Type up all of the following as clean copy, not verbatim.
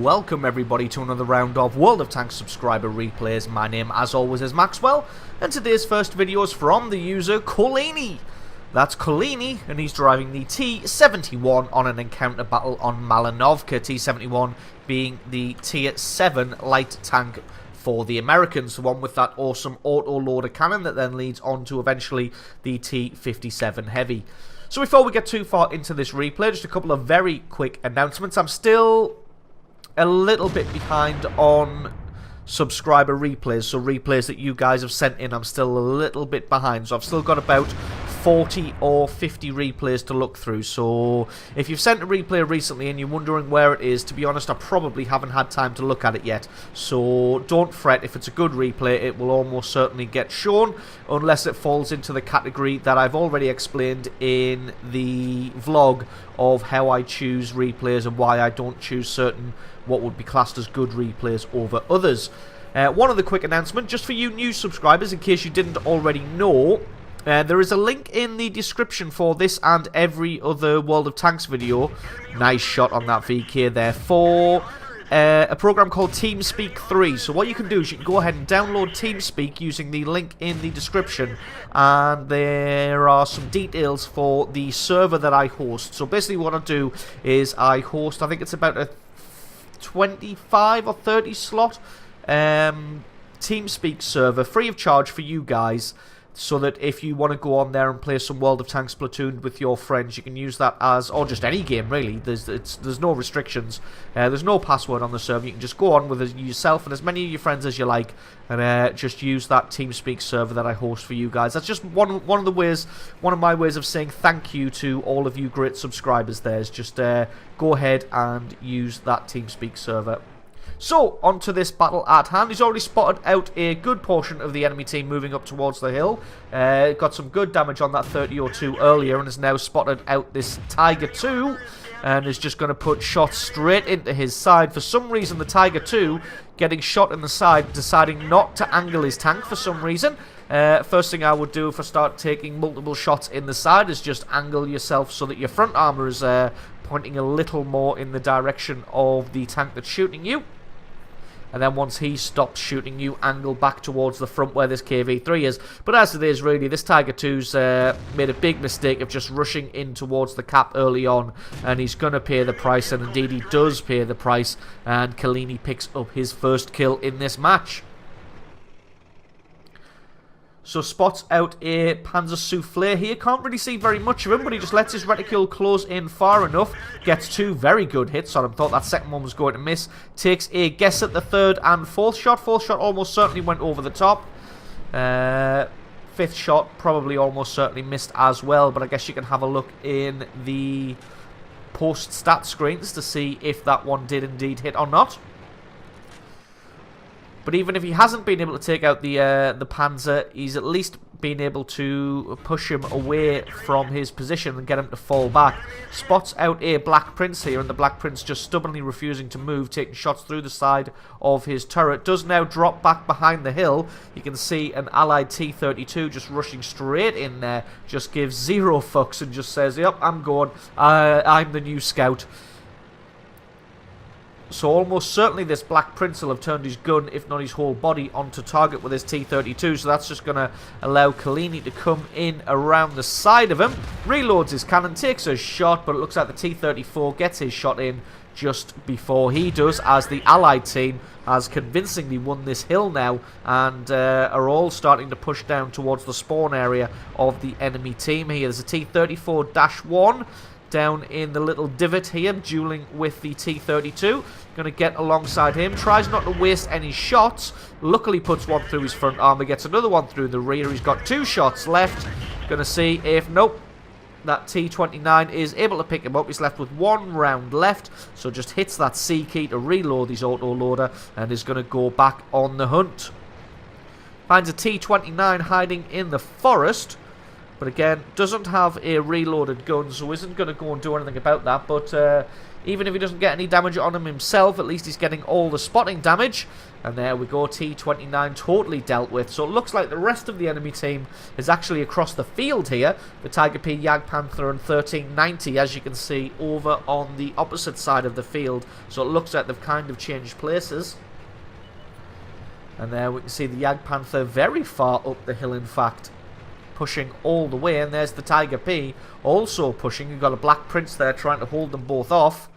welcome everybody to another round of World of Tanks subscriber replays. My name, as always, is Maxwell, and today's first video is from the user Colini. That's Colini, and he's driving the T-71 on an encounter battle on Malinovka. T-71 being the Tier 7 light tank for the Americans, the one with that awesome auto-loader cannon that then leads on to eventually the T-57 Heavy. So before we get too far into this replay, just a couple of very quick announcements. I'm still a little bit behind on subscriber replays, so replays that you guys have sent in, I'm still a little bit behind. So I've still got about 40 or 50 replays to look through. So if you've sent a replay recently and you're wondering where it is, to be honest, I probably haven't had time to look at it yet. So don't fret, if it's a good replay, it will almost certainly get shown, unless it falls into the category that I've already explained in the vlog of how I choose replays and why I don't choose certain what would be classed as good replays over others. One other quick announcement, just for you new subscribers, in case you didn't already know, there is a link in the description for this and every other World of Tanks video. Nice shot on that VK there, for a program called TeamSpeak 3. So what you can do is you can go ahead and download TeamSpeak using the link in the description, and there are some details for the server that I host. So basically what I do is I host, I think it's about a 25 or 30 slot TeamSpeak server, free of charge for you guys, so that if you want to go on there and play some World of Tanks Platoon with your friends, you can use that as, or just any game really. There's no restrictions. There's no password on the server. You can just go on with yourself and as many of your friends as you like, and just use that TeamSpeak server that I host for you guys. That's just one of my ways of saying thank you to all of you great subscribers. There's just go ahead and use that TeamSpeak server. So, on to this battle at hand. He's already spotted out a good portion of the enemy team moving up towards the hill. Got some good damage on that 30-02 earlier, and has now spotted out this Tiger 2, and is just going to put shots straight into his side. For some reason, the Tiger 2 getting shot in the side, deciding not to angle his tank for some reason. First thing I would do if I start taking multiple shots in the side is just angle yourself so that your front armor is pointing a little more in the direction of the tank that's shooting you. And then once he stops shooting you, angle back towards the front where this KV-3 is. But as it is, really, this Tiger 2's made a big mistake of just rushing in towards the cap early on. And he's going to pay the price, and indeed he does pay the price. And Colini picks up his first kill in this match. So spots out a Panzer Soufflé here. Can't really see very much of him, but he just lets his reticule close in far enough. Gets two very good hits on him. Thought that second one was going to miss. Takes a guess at the third and fourth shot. Fourth shot almost certainly went over the top. Fifth shot probably almost certainly missed as well, but I guess you can have a look in the post-stat screens to see if that one did indeed hit or not. But even if he hasn't been able to take out the Panzer, he's at least been able to push him away from his position and get him to fall back. Spots out a Black Prince here, and the Black Prince just stubbornly refusing to move, taking shots through the side of his turret. Does now drop back behind the hill. You can see an allied T-32 just rushing straight in there, just gives zero fucks and just says, yep, I'm going, I'm the new scout. So almost certainly this Black Prince will have turned his gun, if not his whole body, onto target with his T-32. So that's just going to allow Colini to come in around the side of him. Reloads his cannon, takes a shot, but it looks like the T-34 gets his shot in just before he does, as the Allied team has convincingly won this hill now, and are all starting to push down towards the spawn area of the enemy team here. There's a T-34-1 down in the little divot here, dueling with the T-32. Going to get alongside him. Tries not to waste any shots. Luckily puts one through his front armor. Gets another one through the rear. He's got two shots left. Going to see if, nope, that T-29 is able to pick him up. He's left with one round left. So just hits that C key to reload his auto-loader and is going to go back on the hunt. Finds a T-29 hiding in the forest. But again, doesn't have a reloaded gun, so isn't going to go and do anything about that. But even if he doesn't get any damage on him himself, at least he's getting all the spotting damage. And there we go, T-29 totally dealt with. So it looks like the rest of the enemy team is actually across the field here. The Tiger P, Jagdpanther and 1390, as you can see, over on the opposite side of the field. So it looks like they've kind of changed places. And there we can see the Jagdpanther very far up the hill, in fact, pushing all the way. And there's the Tiger P also pushing. You've got a Black Prince there trying to hold them both off.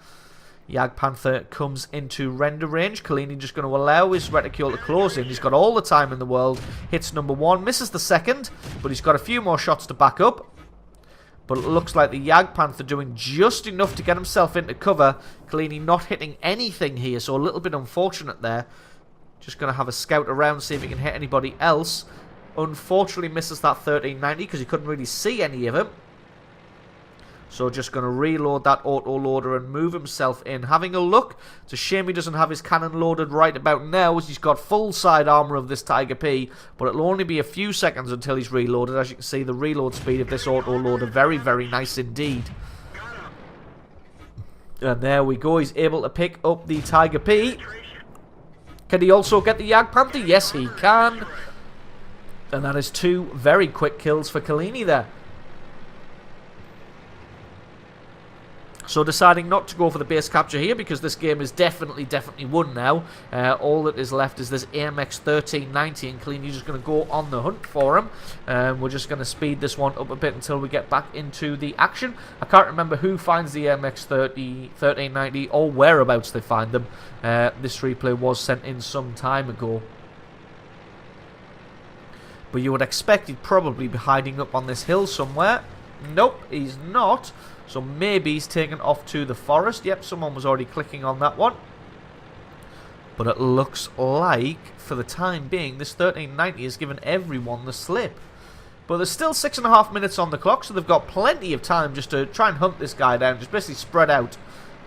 Jagdpanther comes into render range. Collini just going to allow his reticule to close in. He's got all the time in the world. Hits number one, misses the second, but he's got a few more shots to back up. But it looks like the Jagdpanther doing just enough to get himself into cover. Collini not hitting anything here, so a little bit unfortunate there. Just going to have a scout around, see if he can hit anybody else. Unfortunately misses that 1390 because he couldn't really see any of him. So just going to reload that auto-loader and move himself in. Having a look. It's a shame he doesn't have his cannon loaded right about now, as he's got full side armor of this Tiger P. But it'll only be a few seconds until he's reloaded. As you can see, the reload speed of this auto-loader very, very nice indeed. And there we go. He's able to pick up the Tiger P. Can he also get the Jagdpanther? Yes, he can. And that is two very quick kills for Collini there. So deciding not to go for the base capture here because this game is definitely won now. All that is left is this AMX 1390 and Collini's just going to go on the hunt for him. We're just going to speed this one up a bit until we get back into the action. I can't remember who finds the AMX 1390 or whereabouts they find them. This replay was sent in some time ago. But you would expect he'd probably be hiding up on this hill somewhere. Nope, he's not. So maybe he's taken off to the forest. Yep, someone was already clicking on that one. But it looks like, for the time being, this 1390 has given everyone the slip. But there's still 6.5 minutes on the clock, so they've got plenty of time just to try and hunt this guy down. Just basically spread out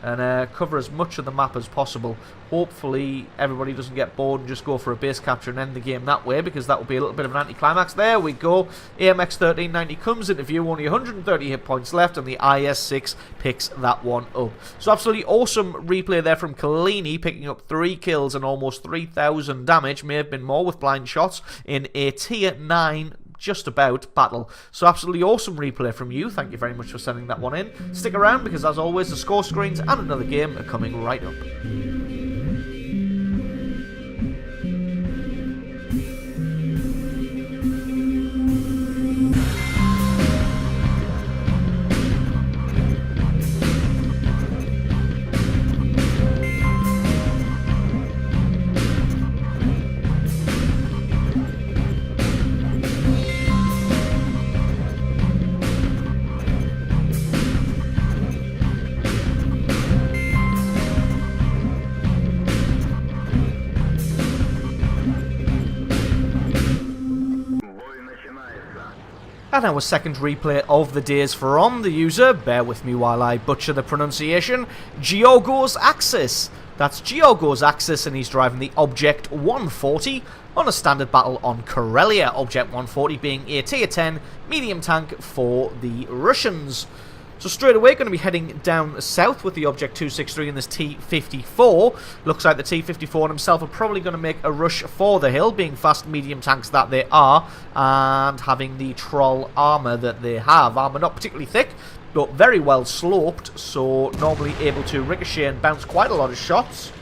and cover as much of the map as possible. Hopefully everybody doesn't get bored and just go for a base capture and end the game that way, because that would be a little bit of an anticlimax. There we go. AMX 1390 comes into view, only 130 hit points left, and the IS-6 picks that one up. So absolutely awesome replay there from Collini, picking up 3 kills and almost 3,000 damage. May have been more with blind shots in a tier 9 just about battle. So absolutely awesome replay from you. Thank you very much for sending that one in. Stick around because as always the score screens and another game are coming right up. And our second replay of the day is from the user, bear with me while I butcher the pronunciation, Giorgos Axis. That's Giorgos Axis, and he's driving the Object 140 on a standard battle on Karelia. Object 140 being a tier 10 medium tank for the Russians. So straight away going to be heading down south with the Object 263 in this T-54. Looks like the T-54 and himself are probably going to make a rush for the hill, being fast medium tanks that they are, and having the troll armour that they have. Armour not particularly thick, but very well sloped, so normally able to ricochet and bounce quite a lot of shots.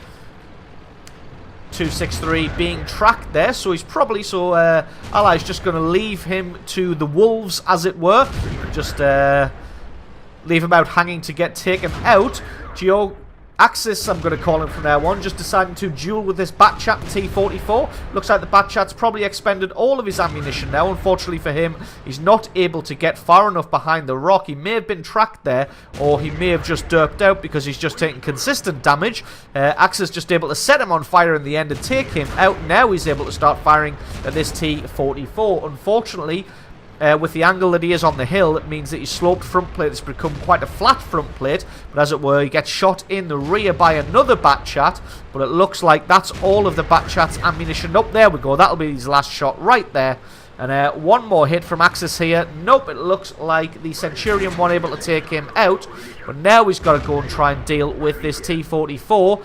263 being tracked there, so he's probably, Allies just going to leave him to the wolves, as it were. Just, leave him out hanging to get taken out. Axis, I'm going to call him from now on, just deciding to duel with this Batchat T-44. Looks like the Batchat's probably expended all of his ammunition now. Unfortunately for him, he's not able to get far enough behind the rock. He may have been tracked there, or he may have just derped out because he's just taking consistent damage. Axis just able to set him on fire in the end and take him out. Now he's able to start firing at this T-44. Unfortunately, with the angle that he is on the hill, it means that his sloped front plate has become quite a flat front plate. But as it were, he gets shot in the rear by another Batchat. But it looks like that's all of the Batchat's ammunition. Up there we go. That'll be his last shot right there. And one more hit from Axis here. Nope, it looks like the Centurion one able to take him out. But now he's got to go and try and deal with this T-44.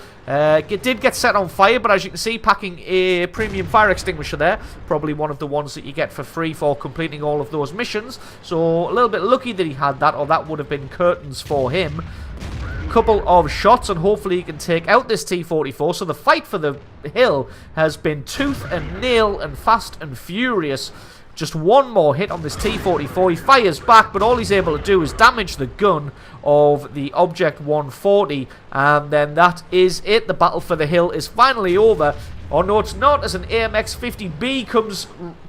It did get set on fire, but as you can see, packing a premium fire extinguisher there. Probably one of the ones that you get for free for completing all of those missions. So a little bit lucky that he had that, or that would have been curtains for him. Couple of shots, and hopefully he can take out this T-44. So the fight for the hill has been tooth and nail and fast and furious. Just one more hit on this T-44. He fires back, but all he's able to do is damage the gun of the Object 140, and then that is it. The battle for the hill is finally over. Oh no, it's not, as an AMX-50B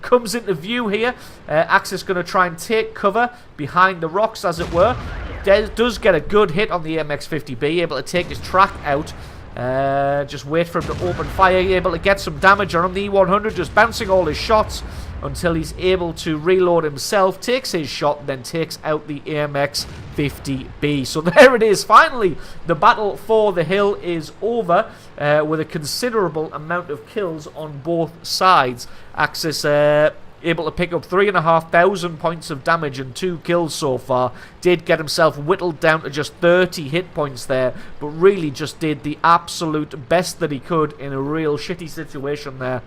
comes into view here. Axis going to try and take cover behind the rocks, as it were. Does get a good hit on the AMX-50B, able to take his track out. Just wait for him to open fire, able to get some damage on him. The E-100 just bouncing all his shots until he's able to reload himself, takes his shot, then takes out the AMX-50B. So there it is, finally, the battle for the hill is over, with a considerable amount of kills on both sides. Axis able to pick up 3,500 points of damage and 2 kills so far. Did get himself whittled down to just 30 hit points there, but really just did the absolute best that he could in a real shitty situation there.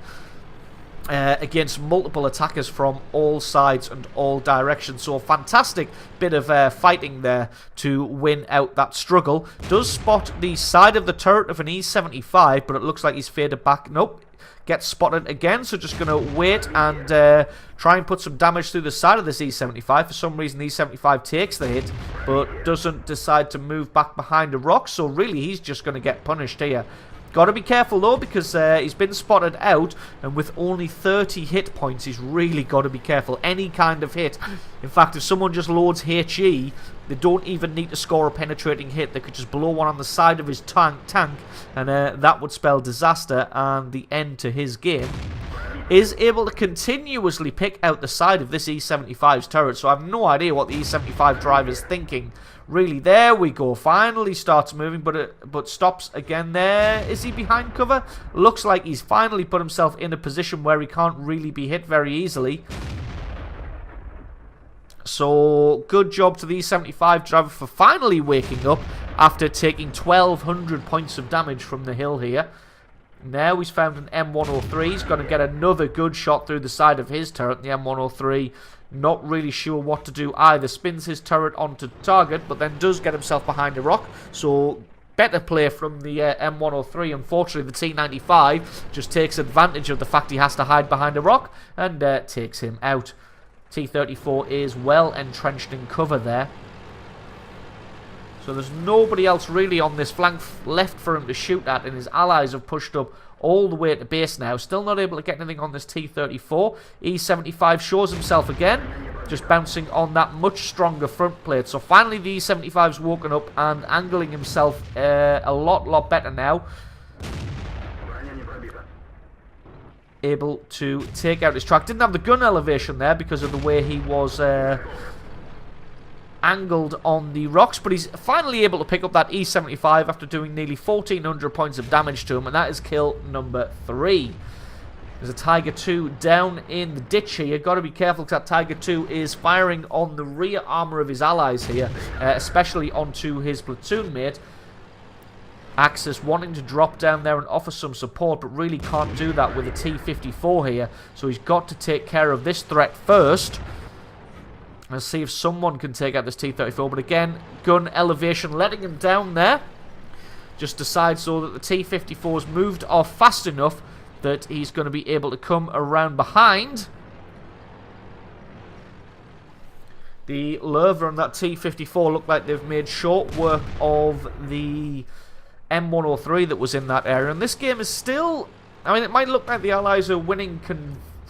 Against multiple attackers from all sides and all directions. So a fantastic bit of fighting there to win out that struggle. Does spot the side of the turret of an E-75, but it looks like he's faded back. Nope. Gets spotted again, so just going to wait and try and put some damage through the side of this E-75. For some reason, the E-75 takes the hit, but doesn't decide to move back behind a rock. So really, he's just going to get punished here. Got to be careful though, because he's been spotted out, and with only 30 hit points, he's really got to be careful. Any kind of hit. In fact, if someone just loads HE, they don't even need to score a penetrating hit. They could just blow one on the side of his tank, and that would spell disaster and the end to his game. Is able to continuously pick out the side of this E-75's turret, so I have no idea what the E-75 driver's thinking. Really, there we go. Finally starts moving, but stops again there. Is he behind cover? Looks like he's finally put himself in a position where he can't really be hit very easily. So, good job to the E-75 driver for finally waking up after taking 1,200 points of damage from the hill here. Now he's found an M103. He's going to get another good shot through the side of his turret. The M103, not really sure what to do either. Spins his turret onto target, but then does get himself behind a rock. So better play from the M103. Unfortunately, the T95 just takes advantage of the fact he has to hide behind a rock and takes him out. T34 is well entrenched in cover there. So there's nobody else really on this flank left for him to shoot at, and his allies have pushed up all the way to base now. Still not able to get anything on this T34. E75 shows himself again, just bouncing on that much stronger front plate. So finally the E75's woken up and angling himself a lot better now. Able to take out his track. Didn't have the gun elevation there because of the way he was angled on the rocks, but he's finally able to pick up that E75 after doing nearly 1,400 points of damage to him, and that is kill number 3. There's a Tiger 2 down in the ditch here. Got to be careful because that Tiger 2 is firing on the rear armor of his allies here, especially onto his platoon mate. Axis wanting to drop down there and offer some support, but really can't do that with a T54 here, so he's got to take care of this threat first. Let's see if someone can take out this T-34. But again, gun elevation letting him down there. Just decides so that the T-54's moved off fast enough that he's going to be able to come around behind. The Lerva and that T-54 look like they've made short work of the M103 that was in that area. And this game is still... I mean, it might look like the Allies are winning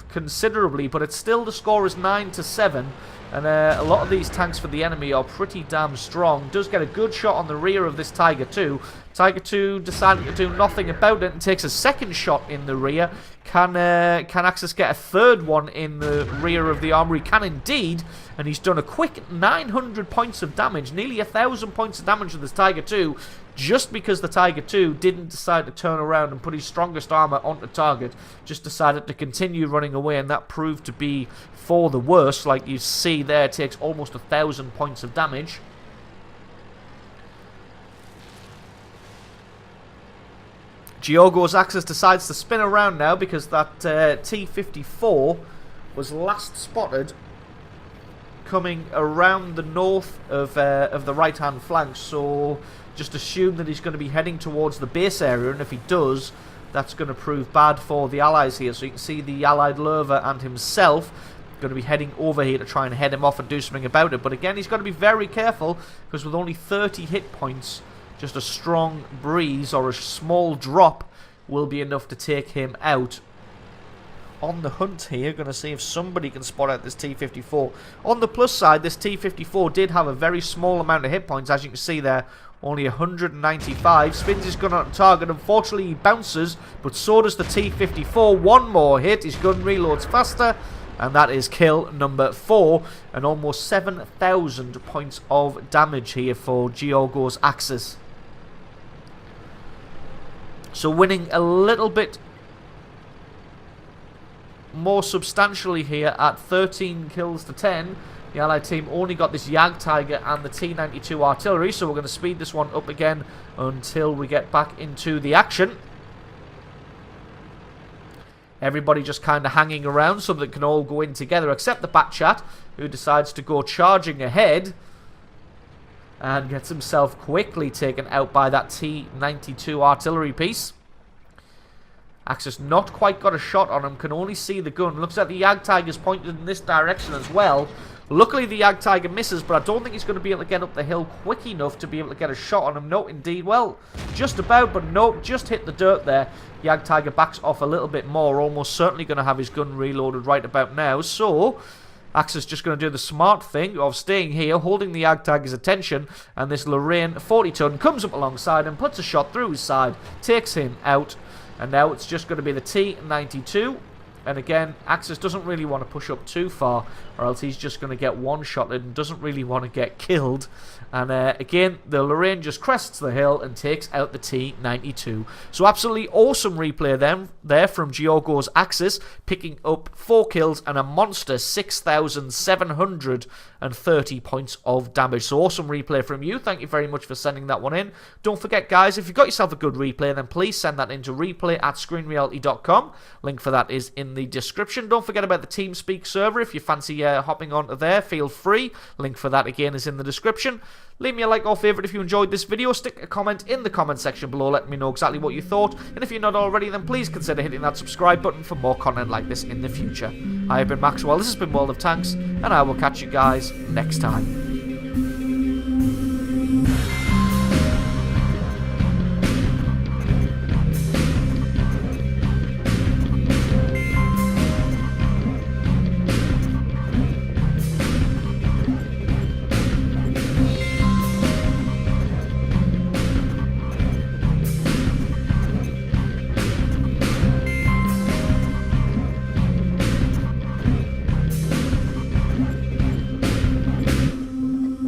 considerably, but it's still, the score is 9-7. And a lot of these tanks for the enemy are pretty damn strong. Does get a good shot on the rear of this Tiger 2. Tiger 2 deciding to do nothing about it and takes a second shot in the rear. Can Axis get a third one in the rear of the armory? Can indeed. And he's done a quick 900 points of damage. Nearly 1,000 points of damage to this Tiger 2. just because the Tiger II didn't decide to turn around and put his strongest armor onto target, just decided to continue running away, and that proved to be for the worst. Like you see there, it takes almost 1,000 points of damage. Giogo's Axis decides to spin around now because that T-54 was last spotted coming around the north of the right-hand flank, so just assume that he's going to be heading towards the base area, and if he does, that's going to prove bad for the Allies here. So you can see the Allied Lurver and himself going to be heading over here to try and head him off and do something about it. But again, he's got to be very careful, because with only 30 hit points, just a strong breeze or a small drop will be enough to take him out. On the hunt here, going to see if somebody can spot out this T-54. On the plus side, this T-54 did have a very small amount of hit points, as you can see there, only 195. Spins his gun on target. Unfortunately, he bounces, but so does the T-54. One more hit, his gun reloads faster, and that is kill number 4, and almost 7,000 points of damage here for Giogo's Axis. So winning a little bit more substantially here at 13 kills to 10. The Allied team only got this Jagdtiger and the T-92 artillery, so we're going to speed this one up again until we get back into the action. Everybody just kind of hanging around so that they can all go in together, except the Batchat, who decides to go charging ahead and gets himself quickly taken out by that T-92 artillery piece. Axis not quite got a shot on him, can only see the gun. Looks like the Jagdtiger's pointed in this direction as well. Luckily the Jagdtiger misses, but I don't think he's going to be able to get up the hill quick enough to be able to get a shot on him. No, indeed. Well, just about, but no, just hit the dirt there. Jagdtiger backs off a little bit more, almost certainly going to have his gun reloaded right about now. So Axis just going to do the smart thing of staying here, holding the Jagdtiger's attention, and this Lorraine 40-ton comes up alongside and puts a shot through his side, takes him out. And now it's just going to be the T-92. And again, Axis doesn't really want to push up too far, or else he's just going to get one-shotted and doesn't really want to get killed. And again, the Lorraine just crests the hill and takes out the T-92. So absolutely awesome replay there from Giogo's Axis, picking up 4 kills and a monster 6,730 points of damage. So awesome replay from you. Thank you very much for sending that one in. Don't forget, guys, if you've got yourself a good replay, then please send that into replay@screenreality.com. Link for that is in the description. Don't forget about the TeamSpeak server. If you fancy hopping onto there, feel free. Link for that again is in the description. Leave me a like or favourite if you enjoyed this video. Stick a comment in the comment section below letting me know exactly what you thought. And if you're not already, then please consider hitting that subscribe button for more content like this in the future. I have been Maxwell, this has been World of Tanks, and I will catch you guys next time.